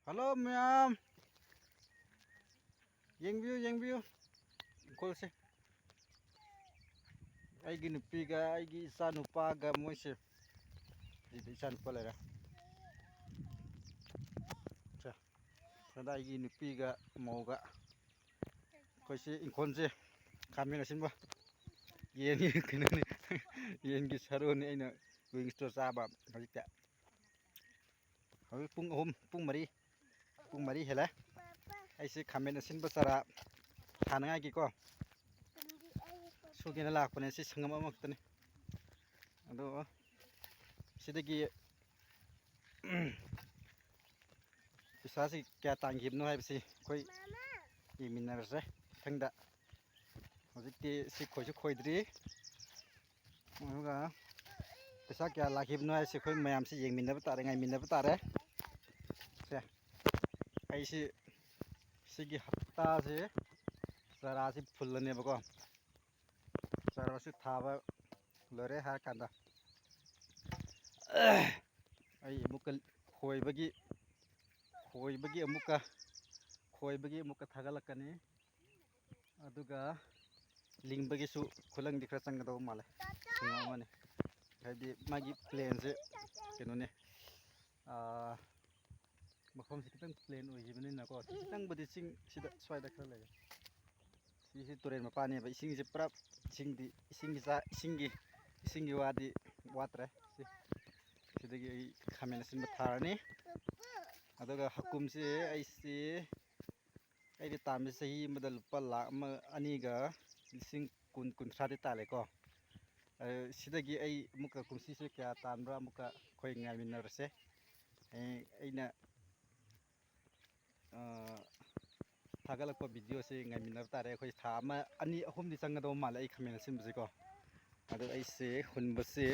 Halo ma'am, yengbiu kolse. Aigi nupiga aigi isa nupaga moise. Idi isa nupa lera. Cha. Sada aigi nupiga mauga. Koise inkonse kami ngasinba. Yengi kinani yengi saruni aina wing store saba hajikta. Hawi pung mari hela. Aise kami ngasinba sara tananga gi ko. Sugina lakpane si sangam amaktane. Ado sidagi pisasi kya tangibno haibsi koi iminarse thangda hojikti si khoisu khoidri aduga pisa kya lakhibno haisi khoi mayam si yengminaba tare ngai minaba tare se aisi sigi hapta se sara si phulane bako sara si thaba lore har kanda ai muka khoibagi amuka thagalakani aduga lingbagi su khulang dikra changadaw male sungamane haidi magi plane se kenone mafam se kitang plane oijibani nako kitang badi sing sida swaida khara lege si turen mapani ba ising se prap isingi wadi watre si sidagi khamena sinba tharani aduga hakum se aisi aidi tambi sahi mada lupa lakh ama aniga lising kunthra tale ko sidagi ai muka kumsi se kya tanbra muka khoi ngai minarse aina thagalakpa video se ngai minar tare khoi tha ama ani ahum di changadaw mala ai khamena sinbse ko adu aise hunbase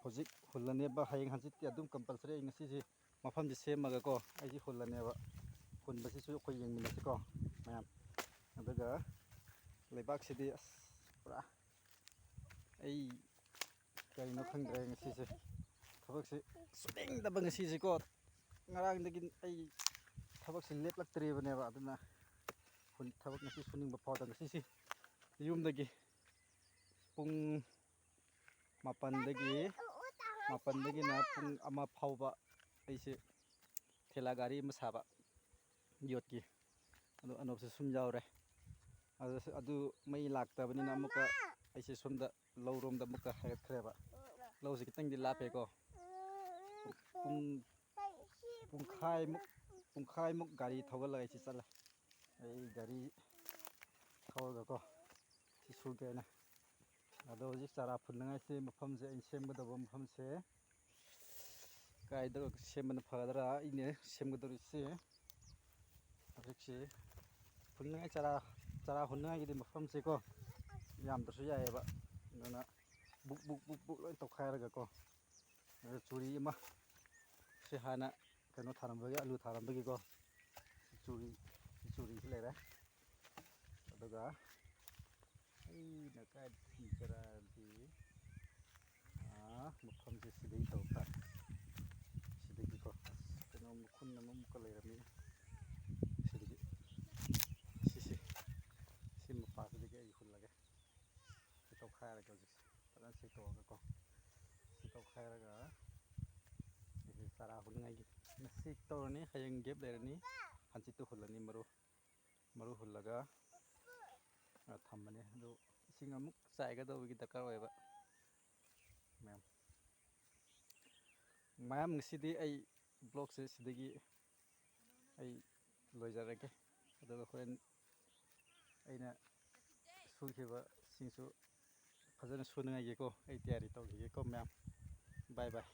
hojik hullaneba hayeng hanjiti adum compulsory ngasi si mafam di semaga ko aiji hullaneba hunbasi su khoi yengminasi ko mayam aduga leibak sidi pura ai kaino khangdre ngasi se thabak se suning daba ngasi se ko ngarang dagi ai thabak se leplaktribneba aduna hun thabak ngasi suning ba phawda ngasi si yumdagi pung mapandagi na pung ama phawba aise thela gari masaba yotki adu anopse sum jawre adu mai laktabanina amuka aise somda lawromda muka hayat khreba lawse kitang di lape ko pungkhai muk gari thogal lagai si chala ai gari thawga ko si sugena ado hojik chara phulngai se mafam se in semgadaba mafam se kaida semana phadara ine semgadori se hojik se phulngai chara hunngai gi mafam se ko yam dasu yaeba nana buk loi tokhairaga ko churi ma se hana kano tharambagi alu tharambagi ko churi lere aduga ai na kai jara di mafam se sidai tawta sidagi ko kano mukhun na muka leirami sidagi si mapa sidagi ai hullage si tokhairaga hojik padan si toga ko si tokhairaga sara hungai gi nasi torni hayang gap lerani hanchitu hullani maru hullaga thambane adu ising amuk chaigadawgi dakar oiba mayam ngisidi ai blog se sidagi ai loijarage aduga horen aina sughiba singsu fajana sunangai gi ko ai tiyari tawgi ko mayam bye bye